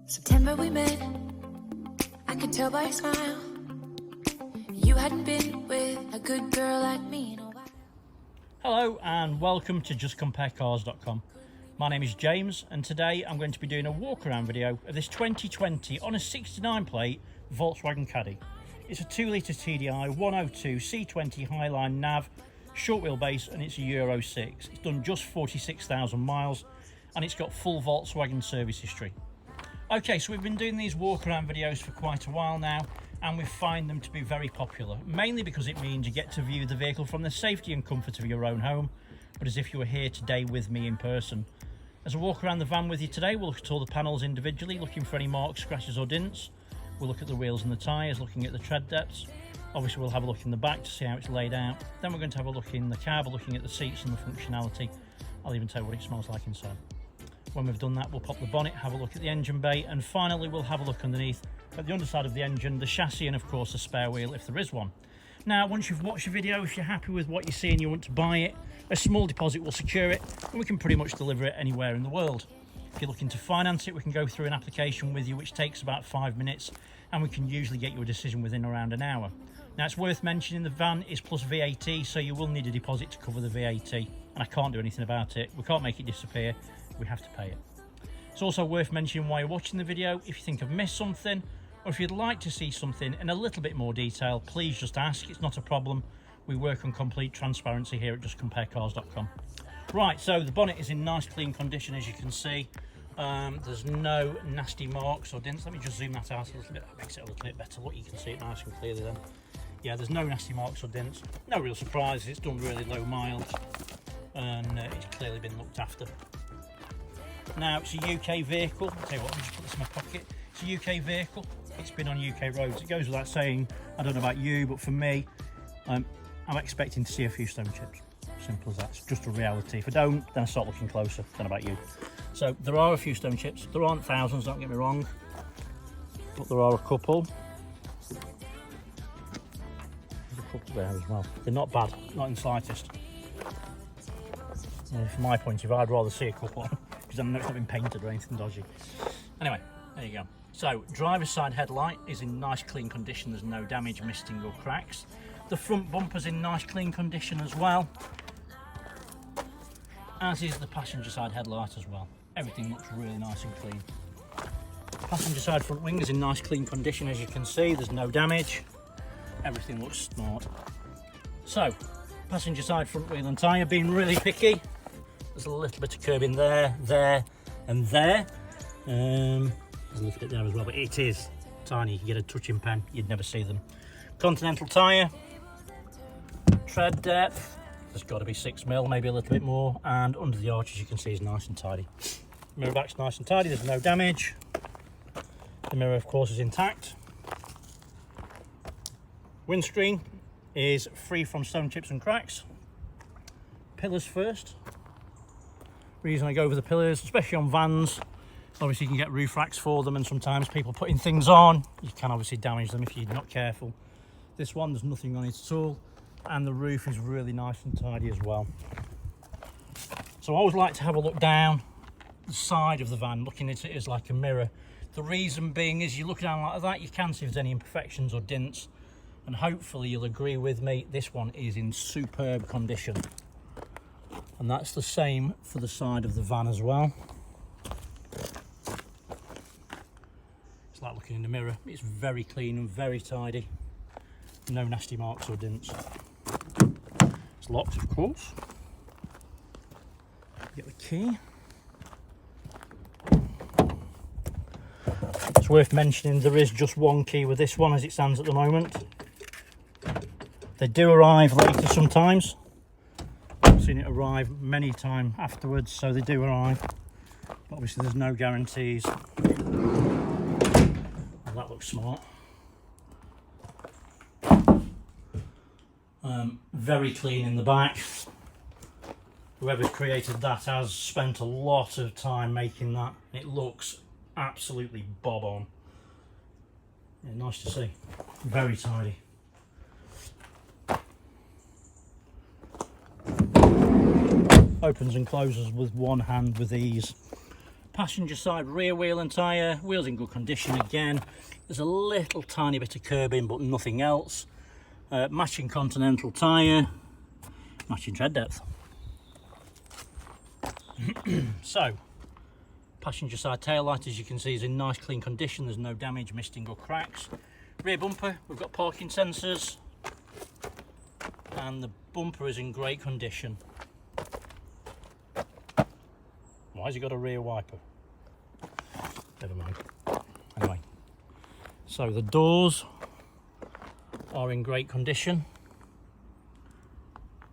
September we met, I could tell by your smile. You hadn't been with a good girl like me in a while. Hello and welcome to JustCompareCars.com. My name is James and today I'm going to be doing a walk around video of this 2020 on a 69 plate Volkswagen Caddy. It's a 2 litre TDI 102 C20 Highline Nav, short wheelbase, and it's a Euro 6. It's done just 46,000 miles and it's got full Volkswagen service history. Okay, so we've been doing these walk around videos for quite a while now and we find them to be very popular, mainly because it means you get to view the vehicle from the safety and comfort of your own home, but as if you were here today with me in person. As I walk around the van with you today, we'll look at all the panels individually, looking for any marks, scratches or dents. We'll look at the wheels and the tyres, looking at the tread depths. Obviously we'll have a look in the back to see how it's laid out. Then we're going to have a look in the cab, looking at the seats and the functionality. I'll even tell you what it smells like inside. When we've done that, we'll pop the bonnet, have a look at the engine bay, and finally we'll have a look underneath at the underside of the engine, the chassis, and of course the spare wheel if there is one. Now, once you've watched the video, if you're happy with what you see and you want to buy it, a small deposit will secure it and we can pretty much deliver it anywhere in the world. If you're looking to finance it, we can go through an application with you which takes about 5 minutes and we can usually get you a decision within around an hour. Now, it's worth mentioning the van is plus VAT, so you will need a deposit to cover the VAT, and I can't do anything about it. We can't make it disappear, we have to pay it. It's also worth mentioning while you're watching the video, if you think I've missed something or if you'd like to see something in a little bit more detail, please just ask. It's not a problem. We work on complete transparency here at JustCompareCars.com. Right, so the bonnet is in nice clean condition, as you can see. There's no nasty marks or dents. Let me just zoom that out a little bit, that makes it a little bit better. Look, you can see it nice and clearly then. Yeah, there's no nasty marks or dents. No real surprises, it's done really low miles and it's clearly been looked after. Now, it's a UK vehicle. I'll tell you what, let me just put this in my pocket. It's a UK vehicle. It's been on UK roads. It goes without saying, I don't know about you, but for me, I'm expecting to see a few stone chips. Simple as that. It's just a reality. If I don't, then I start looking closer. Don't know about you. So there are a few stone chips. There aren't thousands, don't get me wrong, but there are a couple. There's a couple there as well. They're not bad, not in the slightest. From my point of view, I'd rather see a couple because I know it's not been painted or anything dodgy. Anyway, there you go. So, driver's side headlight is in nice clean condition. There's no damage, misting or cracks. The front bumper's in nice clean condition as well, as is the passenger side headlight as well. Everything looks really nice and clean. Passenger side front wing is in nice clean condition, as you can see. There's no damage. Everything looks smart. So, passenger side front wheel and tyre, being really picky. There's a little bit of curbing there, there and there. There's a little bit there as well, but it is tiny. You get a touching pen, you'd never see them. Continental tyre. Tread depth, there's got to be 6mm, maybe a little bit more, and under the arch, as you can see, is nice and tidy. Mirror back's nice and tidy, there's no damage. The mirror, of course, is intact. Windscreen is free from stone chips and cracks. Pillars first. Reason I go over the pillars, especially on vans, obviously you can get roof racks for them, and sometimes people putting things on, you can obviously damage them if you're not careful. This one, there's nothing on it at all, and the roof is really nice and tidy as well. So I always like to have a look down the side of the van, looking at it as like a mirror. The reason being is you look down like that, you can see if there's any imperfections or dents, and hopefully you'll agree with me, this one is in superb condition. And that's the same for the side of the van as well. It's like looking in the mirror. It's very clean and very tidy. No nasty marks or dents. It's locked, of course. Get the key. It's worth mentioning there is just one key with this one as it stands at the moment. They do arrive later sometimes. I've seen it arrive many times afterwards, so they do arrive. But obviously there's no guarantees. Well, that looks smart. Very clean in the back. Whoever's created that has spent a lot of time making that. It looks absolutely bob on. Yeah, nice to see. Very tidy. Opens and closes with one hand with ease. passenger side rear wheel and tyre, wheels in good condition again. There's a little tiny bit of curbing but nothing else. Matching Continental tyre, matching tread depth. So, passenger side tail light, as you can see, is in nice clean condition. There's no damage, misting or cracks. Rear bumper, we've got parking sensors, and the bumper is in great condition. Why has he got a rear wiper? Never mind. Anyway, so the doors are in great condition.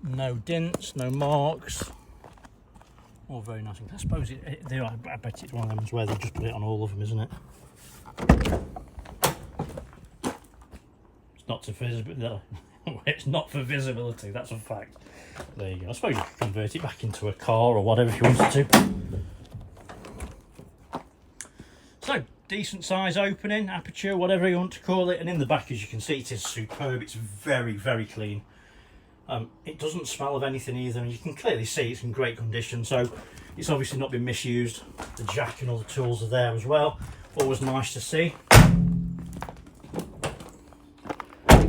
No dents, no marks. All very nice. I suppose I bet it's one of them where they just put it on all of them, isn't it? It's not to visibility. It's not for visibility. That's a fact. There you go. I suppose you could convert it back into a car or whatever if you wanted to. So, decent size opening, aperture, whatever you want to call it. And in the back, as you can see, it is superb. It's very, very clean. It doesn't smell of anything either, and you can clearly see it's in great condition, so it's obviously not been misused. The jack and all the tools are there as well. Always nice to see.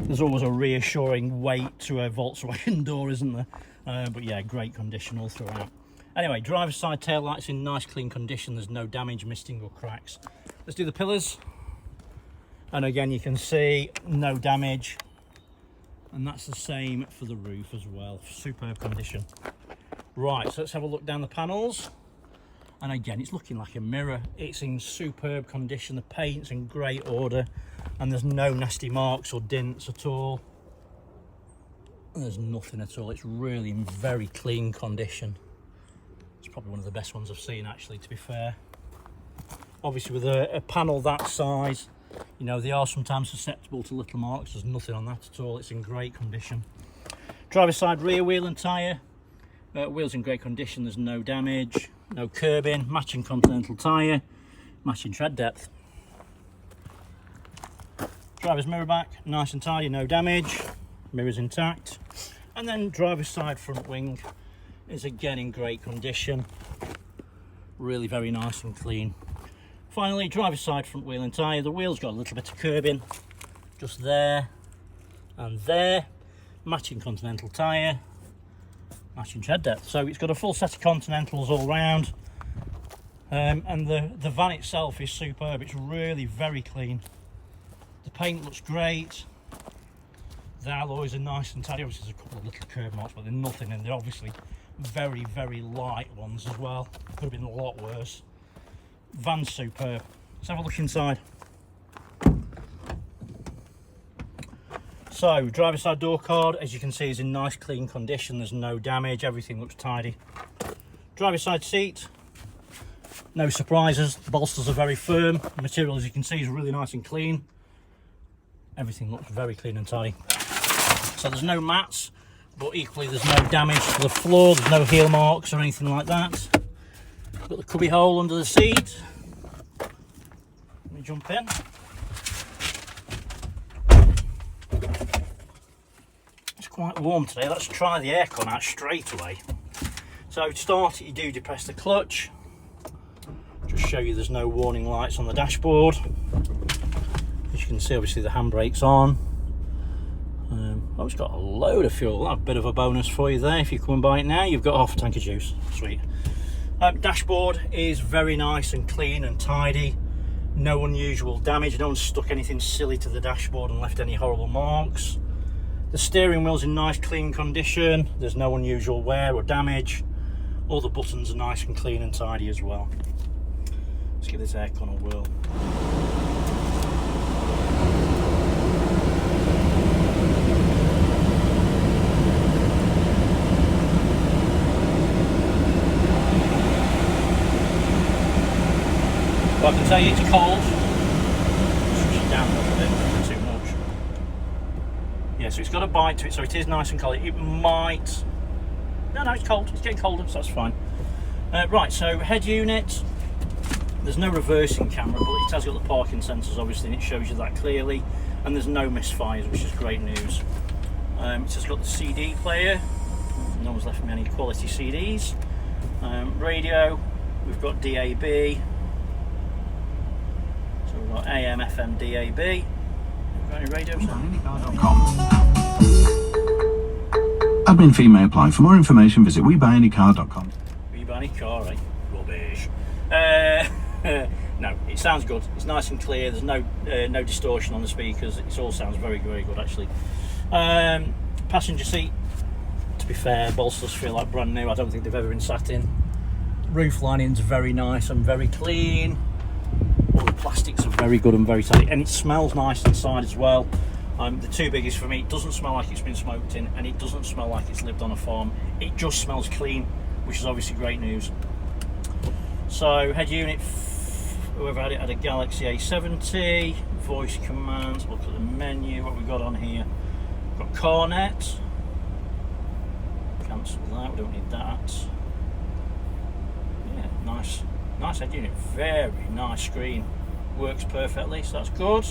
There's always a reassuring weight to a Volkswagen door, isn't there? But yeah, great condition all throughout. Anyway, driver's side tail lights in nice clean condition. There's no damage, misting or cracks. Let's do the pillars. And again, you can see no damage. And that's the same for the roof as well. Superb condition. Right, so let's have a look down the panels. And again, it's looking like a mirror. It's in superb condition. The paint's in great order. And there's no nasty marks or dents at all. There's nothing at all. It's really in very clean condition. It's probably one of the best ones I've seen, actually, to be fair. Obviously, with a panel that size, you know, they are sometimes susceptible to little marks. There's nothing on that at all. It's in great condition. Driver's side rear wheel and tyre. Wheels in great condition. There's no damage, no curbing. Matching Continental tyre. Matching tread depth. Driver's mirror back, nice and tidy, no damage. Mirrors intact. And then driver's side front wing is again in great condition. Really very nice and clean. Finally, driver's side front wheel and tyre. The wheel's got a little bit of curbing, just there and there. Matching Continental tyre, matching tread depth. So it's got a full set of Continentals all round. And the van itself is superb. It's really very clean. The paint looks great. The alloys are nice and tidy. Obviously, there's a couple of little curb marks, but they're nothing, and they're obviously very, very light ones as well. Could have been a lot worse. Van's superb. Let's have a look inside. So, driver's side door card, as you can see, is in nice clean condition. There's no damage. Everything looks tidy. Driver's side seat. No surprises. The bolsters are very firm. The material, as you can see, is really nice and clean. Everything looks very clean and tidy. So there's no mats, but equally there's no damage to the floor. There's no heel marks or anything like that. Got the cubby hole under the seat. Let me jump in. It's quite warm today. Let's try the aircon out straight away. So to start it, you do depress the clutch. Just show you there's no warning lights on the dashboard. As you can see, obviously the handbrake's on. Oh, it's got a load of fuel. That's a bit of a bonus for you there. If you come and buy it now, you've got half a tank of juice. Sweet. Dashboard is very nice and clean and tidy. No unusual damage. No one's stuck anything silly to the dashboard and left any horrible marks. The steering wheel's in nice clean condition. There's no unusual wear or damage. All the buttons are nice and clean and tidy as well. Let's give this aircon a whirl. Well, I can tell you it's cold. Switch it down a little bit, too much. Yeah, so it's got a bite to it, so it is nice and cold. It might... No, it's cold. It's getting colder, so that's fine. Right, so head unit. There's no reversing camera, but it has got the parking sensors, obviously, and it shows you that clearly. And there's no misfires, which is great news. It has got the CD player. No one's left me any quality CDs. Radio. we've got DAB, so we've got AM, FM, DAB. We've got any radios on? Admin fee may apply. For more information, visit WeBuyAnyCar.com. We buy any car, eh? Rubbish. No, it sounds good. It's nice and clear. There's no distortion on the speakers. It all sounds very, very good, actually. Passenger seat, to be fair, bolsters feel like brand new. I don't think they've ever been sat in. Roof lining's very nice and very clean. All the plastics are very good and very tight, and it smells nice inside as well. The two biggest for me, it doesn't smell like it's been smoked in, and it doesn't smell like it's lived on a farm. It just smells clean, which is obviously great news. So head unit, whoever had it had a Galaxy A70, voice commands. Look at the menu, what we've got on here. We've got CarNet. Cancel that, we don't need that. Yeah, nice head unit, very nice screen. Works perfectly, so that's good.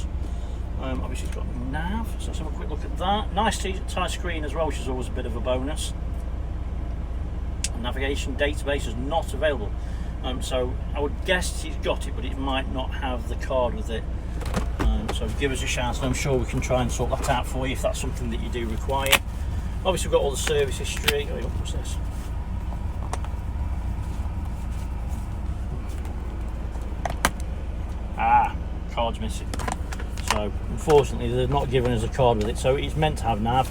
Obviously it's got nav, so let's have a quick look at that. Nice tight screen as well, which is always a bit of a bonus. Navigation database is not available, so I would guess he's got it, but it might not have the card with it. So give us a chance, and I'm sure we can try and sort that out for you if that's something that you do require. Obviously we've got all the service history. Oh, what's this? Card's missing. So unfortunately they've not given us a card with it, so it's meant to have nav,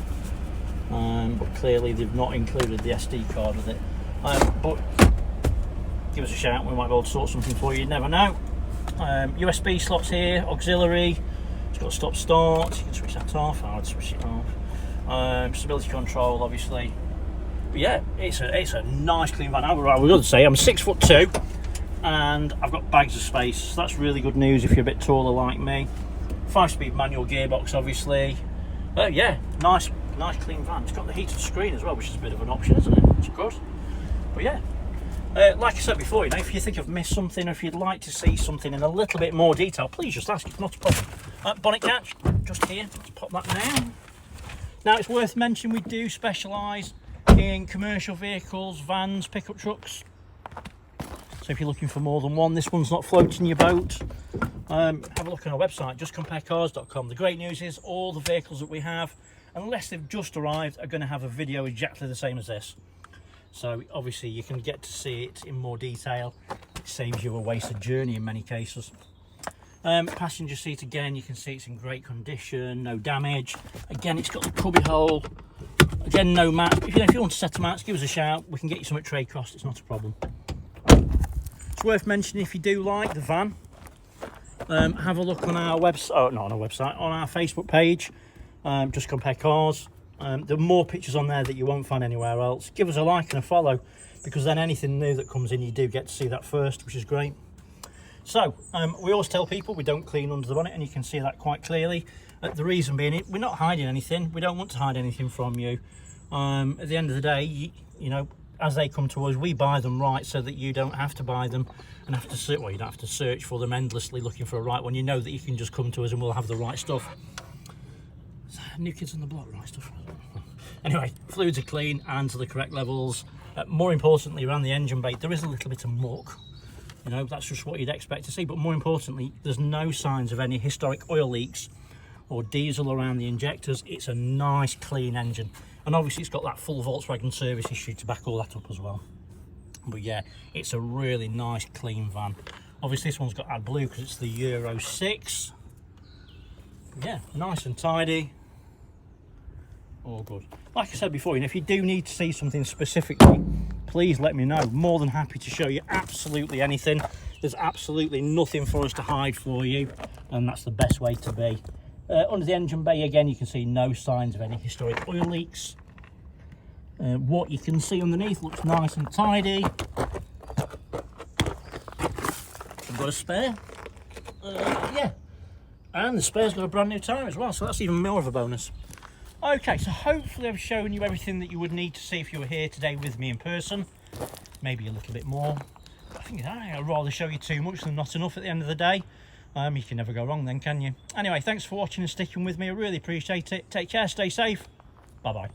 but clearly they've not included the SD card with it. But give us a shout, we might be able to sort something for you, you never know. USB slots here, auxiliary, it's got stop start, you can switch that off. I'd switch it off. Stability control obviously, but yeah, it's a nice clean van. I would got to say I'm 6'2" and I've got bags of space, so that's really good news if you're a bit taller like me. 5-speed manual gearbox obviously. Yeah, nice clean van. It's got the heated screen as well, which is a bit of an option, isn't it? It's good. But yeah, like I said before, you know, if you think I've missed something, or if you'd like to see something in a little bit more detail, please just ask, it's not a problem. Bonnet catch, just here, let's pop that down. Now it's worth mentioning we do specialise in commercial vehicles, vans, pickup trucks. So if you're looking for more than one, this one's not floating your boat. Have a look on our website, justcomparecars.com. The great news is all the vehicles that we have, unless they've just arrived, are going to have a video exactly the same as this. So obviously you can get to see it in more detail. It saves you a wasted journey in many cases. Passenger seat, again, you can see it's in great condition, no damage. Again, it's got the cubby hole. Again, no mat. If you want to set them out, give us a shout. We can get you some at trade cost, it's not a problem. It's worth mentioning, if you do like the van, have a look on our website, on our Facebook page, Just Compare Cars. There are more pictures on there that you won't find anywhere else. Give us a like and a follow, because then anything new that comes in, you do get to see that first, which is great. So we always tell people we don't clean under the bonnet, and you can see that quite clearly. The reason being, we're not hiding anything. We don't want to hide anything from you. At the end of the day, you know, as they come to us, we buy them right, so that you don't have to buy them and have to search. Well, you don't have to search for them endlessly looking for a right one. You know that you can just come to us and we'll have the right stuff. New kids on the block, right stuff. Anyway, fluids are clean and to the correct levels. More importantly, around the engine bay, there is a little bit of muck. You know, that's just what you'd expect to see. But more importantly, there's no signs of any historic oil leaks or diesel around the injectors. It's a nice, clean engine. And obviously, it's got that full Volkswagen service history to back all that up as well. But yeah, it's a really nice, clean van. Obviously, this one's got AdBlue because it's the Euro 6. Yeah, nice and tidy. All good. Like I said before, you know, if you do need to see something specifically, please let me know. More than happy to show you absolutely anything. There's absolutely nothing for us to hide for you, and that's the best way to be. Under the engine bay, again, you can see no signs of any historic oil leaks. What you can see underneath looks nice and tidy. I've got a spare. Yeah, and the spare's got a brand new tyre as well, so that's even more of a bonus. Okay, so hopefully I've shown you everything that you would need to see if you were here today with me in person. Maybe a little bit more. I think I'd rather show you too much than not enough at the end of the day. You can never go wrong then, can you? Anyway, thanks for watching and sticking with me. I really appreciate it. Take care, stay safe. Bye-bye.